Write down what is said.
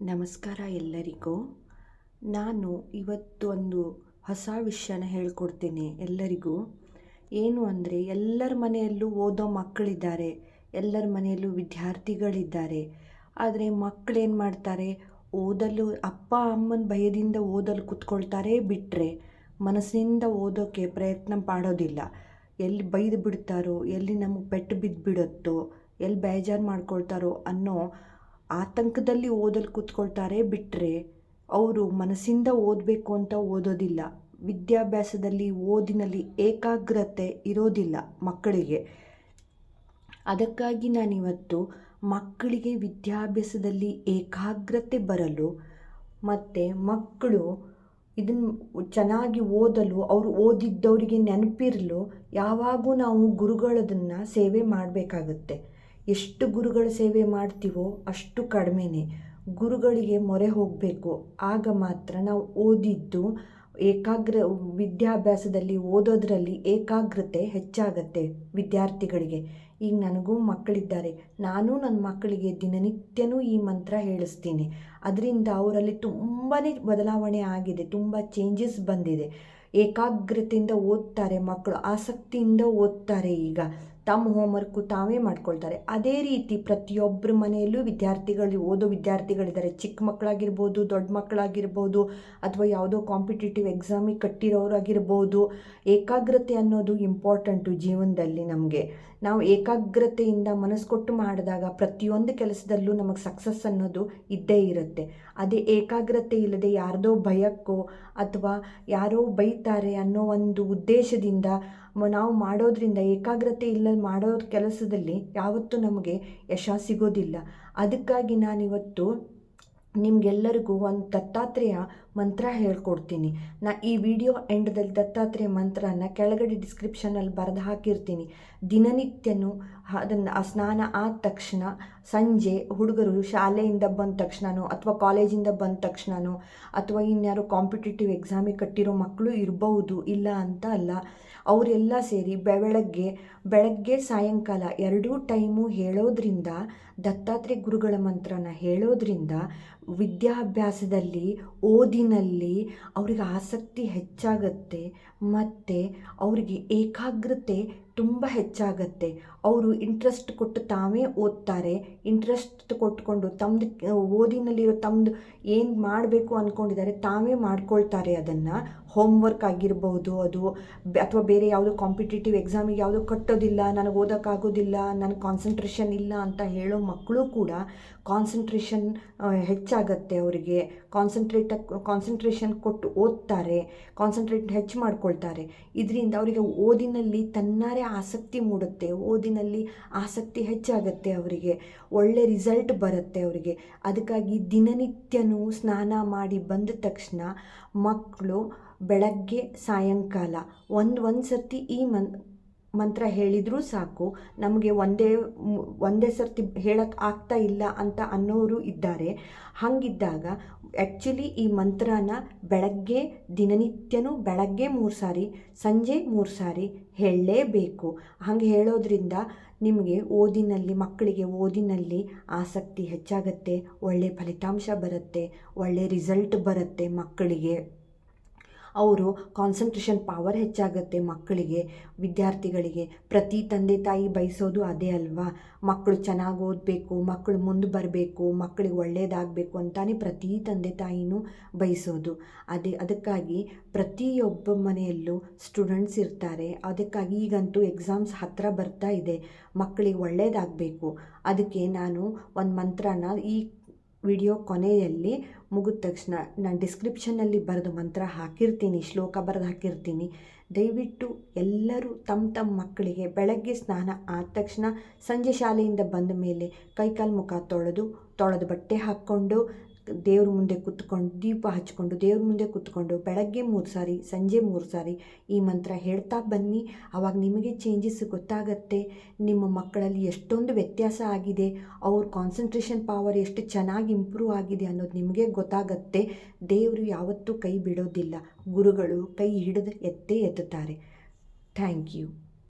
ನಮಸ್ಕಾರ ಎಲ್ಲರಿಗೂ. ನಾನು ಇವತ್ತು ಒಂದು ಹೊಸ ವಿಷಯನ ಹೇಳ್ಕೊಡ್ತೀನಿ ಎಲ್ಲರಿಗೂ. ಏನು ಅಂದರೆ, ಎಲ್ಲರ ಮನೆಯಲ್ಲೂ ಓದೋ ಮಕ್ಕಳಿದ್ದಾರೆ, ಎಲ್ಲರ ಮನೆಯಲ್ಲೂ ವಿದ್ಯಾರ್ಥಿಗಳಿದ್ದಾರೆ. ಆದರೆ ಮಕ್ಕಳೇನು ಮಾಡ್ತಾರೆ, ಓದಲು ಅಪ್ಪ ಅಮ್ಮನ ಭಯದಿಂದ ಓದಲು ಕೂತ್ಕೊಳ್ತಾರೆ ಬಿಟ್ಟರೆ ಮನಸ್ಸಿನಿಂದ ಓದೋಕ್ಕೆ ಪ್ರಯತ್ನ ಮಾಡೋದಿಲ್ಲ. ಎಲ್ಲಿ ಬೈದು ಬಿಡ್ತಾರೋ, ಎಲ್ಲಿ ನಮಗೆ ಪೆಟ್ಟು ಬಿದ್ದು ಬಿಡುತ್ತೋ, ಎಲ್ಲಿ ಬೇಜಾರು ಮಾಡ್ಕೊಳ್ತಾರೋ ಅನ್ನೋ ಆತಂಕದಲ್ಲಿ ಓದಲು ಕೂತ್ಕೊಳ್ತಾರೆ ಬಿಟ್ಟರೆ ಅವರು ಮನಸ್ಸಿಂದ ಓದಬೇಕು ಅಂತ ಓದೋದಿಲ್ಲ. ವಿದ್ಯಾಭ್ಯಾಸದಲ್ಲಿ ಓದಿನಲ್ಲಿ ಏಕಾಗ್ರತೆ ಇರೋದಿಲ್ಲ ಮಕ್ಕಳಿಗೆ. ಅದಕ್ಕಾಗಿ ನಾನಿವತ್ತು ಮಕ್ಕಳಿಗೆ ವಿದ್ಯಾಭ್ಯಾಸದಲ್ಲಿ ಏಕಾಗ್ರತೆ ಬರಲು ಮತ್ತು ಮಕ್ಕಳು ಇದನ್ನು ಚೆನ್ನಾಗಿ ಓದಲು, ಅವರು ಓದಿದ್ದವರಿಗೆ ನೆನಪಿರಲು ಯಾವಾಗೂ ನಾವು ಗುರುಗಳದನ್ನು ಸೇವೆ ಮಾಡಬೇಕಾಗತ್ತೆ. ಎಷ್ಟು ಗುರುಗಳ ಸೇವೆ ಮಾಡ್ತೀವೋ ಅಷ್ಟು ಕಡಿಮೆನೇ. ಗುರುಗಳಿಗೆ ಮೊರೆ ಹೋಗಬೇಕು. ಆಗ ಮಾತ್ರ ನಾವು ಓದಿದ್ದು ವಿದ್ಯಾಭ್ಯಾಸದಲ್ಲಿ ಓದೋದ್ರಲ್ಲಿ ಏಕಾಗ್ರತೆ ಹೆಚ್ಚಾಗತ್ತೆ ವಿದ್ಯಾರ್ಥಿಗಳಿಗೆ. ಈಗ ನನಗೂ ಮಕ್ಕಳಿದ್ದಾರೆ. ನಾನು ನನ್ನ ಮಕ್ಕಳಿಗೆ ದಿನನಿತ್ಯನೂ ಈ ಮಂತ್ರ ಹೇಳಿಸ್ತೀನಿ. ಅದರಿಂದ ಅವರಲ್ಲಿ ತುಂಬಾ ಬದಲಾವಣೆ ಆಗಿದೆ, ತುಂಬ ಚೇಂಜಸ್ ಬಂದಿದೆ. ಏಕಾಗ್ರತೆಯಿಂದ ಓದ್ತಾರೆ ಮಕ್ಕಳು, ಆಸಕ್ತಿಯಿಂದ ಓದ್ತಾರೆ. ಈಗ ತಮ್ಮ ಹೋಮ್ವರ್ಕು ತಾವೇ ಮಾಡ್ಕೊಳ್ತಾರೆ. ಅದೇ ರೀತಿ ಪ್ರತಿಯೊಬ್ಬರ ಮನೆಯಲ್ಲೂ ಓದೋ ವಿದ್ಯಾರ್ಥಿಗಳಿದ್ದಾರೆ. ಚಿಕ್ಕ ಮಕ್ಕಳಾಗಿರ್ಬೋದು, ದೊಡ್ಡ ಮಕ್ಕಳಾಗಿರ್ಬೋದು, ಅಥವಾ ಯಾವುದೋ ಕಾಂಪಿಟೇಟಿವ್ ಎಕ್ಸಾಮಿಗೆ ಕಟ್ಟಿರೋರಾಗಿರ್ಬೋದು. ಏಕಾಗ್ರತೆ ಅನ್ನೋದು ಇಂಪಾರ್ಟೆಂಟು ಜೀವನದಲ್ಲಿ ನಮಗೆ. ನಾವು ಏಕಾಗ್ರತೆಯಿಂದ ಮನಸ್ಸು ಕೊಟ್ಟು ಮಾಡಿದಾಗ ಪ್ರತಿಯೊಂದು ಕೆಲಸದಲ್ಲೂ ನಮಗೆ ಸಕ್ಸಸ್ ಅನ್ನೋದು ಇದ್ದೇ ಇರುತ್ತೆ. ಅದೇ ಏಕಾಗ್ರತೆ ಇಲ್ಲದೆ ಯಾರ್ದೋ ಭಯಕ್ಕೋ ಅಥವಾ ಯಾರೋ ಬೈತಾರೆ ಅನ್ನೋ ಒಂದು ಉದ್ದೇಶದಿಂದ ನಾವು ಮಾಡೋದ್ರಿಂದ, ಏಕಾಗ್ರತೆ ಇಲ್ಲದೆ ಮಾಡೋ ಕೆಲಸದಲ್ಲಿ ಯಾವತ್ತೂ ನಮಗೆ ಯಶ ಸಿಗೋದಿಲ್ಲ. ಅದಕ್ಕಾಗಿ ನಾನಿವತ್ತು ನಿಮಗೆಲ್ಲರಿಗೂ ಒಂದು ದತ್ತಾತ್ರೇಯ ಮಂತ್ರ ಹೇಳ್ಕೊಡ್ತೀನಿ. ಈ ವಿಡಿಯೋ ಎಂಡದಲ್ಲಿ ದತ್ತಾತ್ರೇಯ ಮಂತ್ರನ ಕೆಳಗಡೆ ಡಿಸ್ಕ್ರಿಪ್ಷನಲ್ಲಿ ಬರೆದು ಹಾಕಿರ್ತೀನಿ. ದಿನನಿತ್ಯನೂ ಅದನ್ನು ಸ್ನಾನ ಆದ ತಕ್ಷಣ, ಸಂಜೆ ಹುಡುಗರು ಶಾಲೆಯಿಂದ ಬಂದ ತಕ್ಷಣನೋ ಅಥವಾ ಕಾಲೇಜಿಂದ ಬಂದ ತಕ್ಷಣನೋ, ಅಥವಾ ಇನ್ಯಾರೋ ಕಾಂಪಿಟೇಟಿವ್ ಎಕ್ಸಾಮಿಗೆ ಕಟ್ಟಿರೋ ಮಕ್ಕಳು ಇರಬಹುದು, ಇಲ್ಲ ಅಂತ ಅಲ್ಲ, ಅವರೆಲ್ಲ ಸೇರಿ ಬೆಳಗ್ಗೆ ಸಾಯಂಕಾಲ 2 ಟೈಮು ಹೇಳೋದ್ರಿಂದ, ದತ್ತಾತ್ರೇಯ ಗುರುಗಳ ಮಂತ್ರನ ಹೇಳೋದ್ರಿಂದ ವಿದ್ಯಾಭ್ಯಾಸದಲ್ಲಿ, ಓದಿನಲ್ಲಿ ಅವರಿಗೆ ಆಸಕ್ತಿ ಹೆಚ್ಚಾಗತ್ತೆ ಮತ್ತು ಅವರಿಗೆ ಏಕಾಗ್ರತೆ ತುಂಬ ಹೆಚ್ಚಾಗತ್ತೆ. ಅವರು ಇಂಟ್ರೆಸ್ಟ್ ಕೊಟ್ಟು ತಾವೇ ಓದ್ತಾರೆ. ಇಂಟ್ರೆಸ್ಟ್ ಕೊಟ್ಕೊಂಡು ಓದಿನಲ್ಲಿರೋ ತಮ್ಮದು ಏನು ಮಾಡಬೇಕು ಅಂದ್ಕೊಂಡಿದ್ದಾರೆ ತಾವೇ ಮಾಡ್ಕೊಳ್ತಾರೆ. ಅದನ್ನು ಹೋಮ್ವರ್ಕ್ ಆಗಿರ್ಬೋದು, ಅದು ಅಥವಾ ಬೇರೆ ಯಾವುದೋ ಕಾಂಪಿಟೇಟಿವ್ ಎಕ್ಸಾಮಿಗೆ ಯಾವುದೋ ಕಟ್ಟೋದಿಲ್ಲ, ನನಗೆ ಓದೋಕ್ಕಾಗೋದಿಲ್ಲ, ನನಗೆ ಕಾನ್ಸಂಟ್ರೇಷನ್ ಇಲ್ಲ ಅಂತ ಹೇಳೋ ಮಕ್ಕಳು ಕೂಡ ಕಾನ್ಸಂಟ್ರೇಷನ್ ಹೆಚ್ಚಾಗತ್ತೆ. ಅವರಿಗೆ ಕಾನ್ಸಂಟ್ರೇಷನ್ ಕೊಟ್ಟು ಓದ್ತಾರೆ, ಕಾನ್ಸಂಟ್ರೇಟ್ ಹೆಚ್ಚು ಮಾಡ್ಕೊಳ್ತಾರೆ. ಇದರಿಂದ ಅವರಿಗೆ ಓದಿನಲ್ಲಿ ತನ್ನಾರೇ ಆಸಕ್ತಿ ಮೂಡುತ್ತೆ, ಓದಿನಲ್ಲಿ ಆಸಕ್ತಿ ಹೆಚ್ಚಾಗತ್ತೆ, ಅವರಿಗೆ ಒಳ್ಳೆ ರಿಸಲ್ಟ್ ಬರುತ್ತೆ ಅವರಿಗೆ. ಅದಕ್ಕಾಗಿ ದಿನನಿತ್ಯನೂ ಸ್ನಾನ ಮಾಡಿ ಬಂದ ತಕ್ಷಣ ಮಕ್ಕಳು ಬೆಳಗ್ಗೆ ಸಾಯಂಕಾಲ ಒಂದು ಸರ್ತಿ ಈ ಮಂತ್ರ ಹೇಳಿದರೂ ಸಾಕು. ನಮಗೆ ಒಂದೇ ಸರ್ತಿ ಹೇಳಕ್ಕೆ ಆಗ್ತಾ ಇಲ್ಲ ಅಂತ ಅನ್ನೋರು ಇದ್ದಾರೆ. ಹಾಗಿದ್ದಾಗ ಆ್ಯಕ್ಚುಲಿ ಈ ಮಂತ್ರನ ದಿನನಿತ್ಯನೂ ಬೆಳಗ್ಗೆ 3 ಸಾರಿ, ಸಂಜೆ 3 ಸಾರಿ ಹೇಳಲೇಬೇಕು. ಹಾಗೆ ಹೇಳೋದ್ರಿಂದ ನಿಮಗೆ ಮಕ್ಕಳಿಗೆ ಓದಿನಲ್ಲಿ ಆಸಕ್ತಿ ಹೆಚ್ಚಾಗತ್ತೆ, ಒಳ್ಳೆಯ ಫಲಿತಾಂಶ ಬರುತ್ತೆ, ಒಳ್ಳೆಯ ರಿಸಲ್ಟ್ ಬರುತ್ತೆ ಮಕ್ಕಳಿಗೆ. ಅವರು ಕಾನ್ಸಂಟ್ರೇಷನ್ ಪವರ್ ಹೆಚ್ಚಾಗುತ್ತೆ ಮಕ್ಕಳಿಗೆ, ವಿದ್ಯಾರ್ಥಿಗಳಿಗೆ. ಪ್ರತಿ ತಂದೆ ತಾಯಿ ಬಯಸೋದು ಅದೇ ಅಲ್ವಾ? ಮಕ್ಕಳು ಚೆನ್ನಾಗಿ ಓದಬೇಕು, ಮಕ್ಕಳು ಮುಂದೆ ಬರಬೇಕು, ಮಕ್ಕಳಿಗೆ ಒಳ್ಳೆಯದಾಗಬೇಕು ಅಂತಾನೆ ಪ್ರತಿ ತಂದೆ ತಾಯಿನೂ ಬಯಸೋದು. ಅದಕ್ಕಾಗಿ ಪ್ರತಿಯೊಬ್ಬ ಮನೆಯಲ್ಲೂ ಸ್ಟೂಡೆಂಟ್ಸ್ ಇರ್ತಾರೆ. ಅದಕ್ಕಾಗಿ ಈಗಂತೂ ಎಕ್ಸಾಮ್ಸ್ ಹತ್ತಿರ ಬರ್ತಾ ಇದೆ, ಮಕ್ಕಳಿಗೆ ಒಳ್ಳೆಯದಾಗಬೇಕು. ಅದಕ್ಕೆ ನಾನು ಒಂದು ಮಂತ್ರನ ಈ ವಿಡಿಯೋ ಕೊನೆಯಲ್ಲಿ ಮುಗಿದ ತಕ್ಷಣ ನಾನು ಡಿಸ್ಕ್ರಿಪ್ಷನ್ನಲ್ಲಿ ಬರೆದು ಮಂತ್ರ ಹಾಕಿರ್ತೀನಿ, ಶ್ಲೋಕ ಬರೆದು ಹಾಕಿರ್ತೀನಿ. ದಯವಿಟ್ಟು ಎಲ್ಲರೂ ತಮ್ಮ ಮಕ್ಕಳಿಗೆ ಬೆಳಗ್ಗೆ ಸ್ನಾನ ಆದ ತಕ್ಷಣ, ಸಂಜೆ ಶಾಲೆಯಿಂದ ಬಂದ ಮೇಲೆ ಕೈಕಾಲು ಮುಖ ತೊಳೆದು ಬಟ್ಟೆ ಹಾಕ್ಕೊಂಡು ದೇವ್ರ ಮುಂದೆ ಕೂತ್ಕೊಂಡು, ದೀಪ ಹಚ್ಕೊಂಡು ದೇವ್ರ ಮುಂದೆ ಕೂತ್ಕೊಂಡು ಬೆಳಗ್ಗೆ 3 ಸಾರಿ, ಸಂಜೆ 3 ಸಾರಿ ಈ ಮಂತ್ರ ಹೇಳ್ತಾ ಬನ್ನಿ. ಆವಾಗ ನಿಮಗೆ ಚೇಂಜಸ್ ಗೊತ್ತಾಗತ್ತೆ. ನಿಮ್ಮ ಮಕ್ಕಳಲ್ಲಿ ಎಷ್ಟೊಂದು ವ್ಯತ್ಯಾಸ ಆಗಿದೆ, ಅವ್ರ ಕಾನ್ಸಂಟ್ರೇಷನ್ ಪವರ್ ಎಷ್ಟು ಚೆನ್ನಾಗಿ ಇಂಪ್ರೂವ್ ಆಗಿದೆ ಅನ್ನೋದು ನಿಮಗೆ ಗೊತ್ತಾಗತ್ತೆ. ದೇವರು ಯಾವತ್ತೂ ಕೈ ಬಿಡೋದಿಲ್ಲ, ಗುರುಗಳು ಕೈ ಹಿಡಿದು ಎತ್ತುತ್ತಾರೆ. Thank you.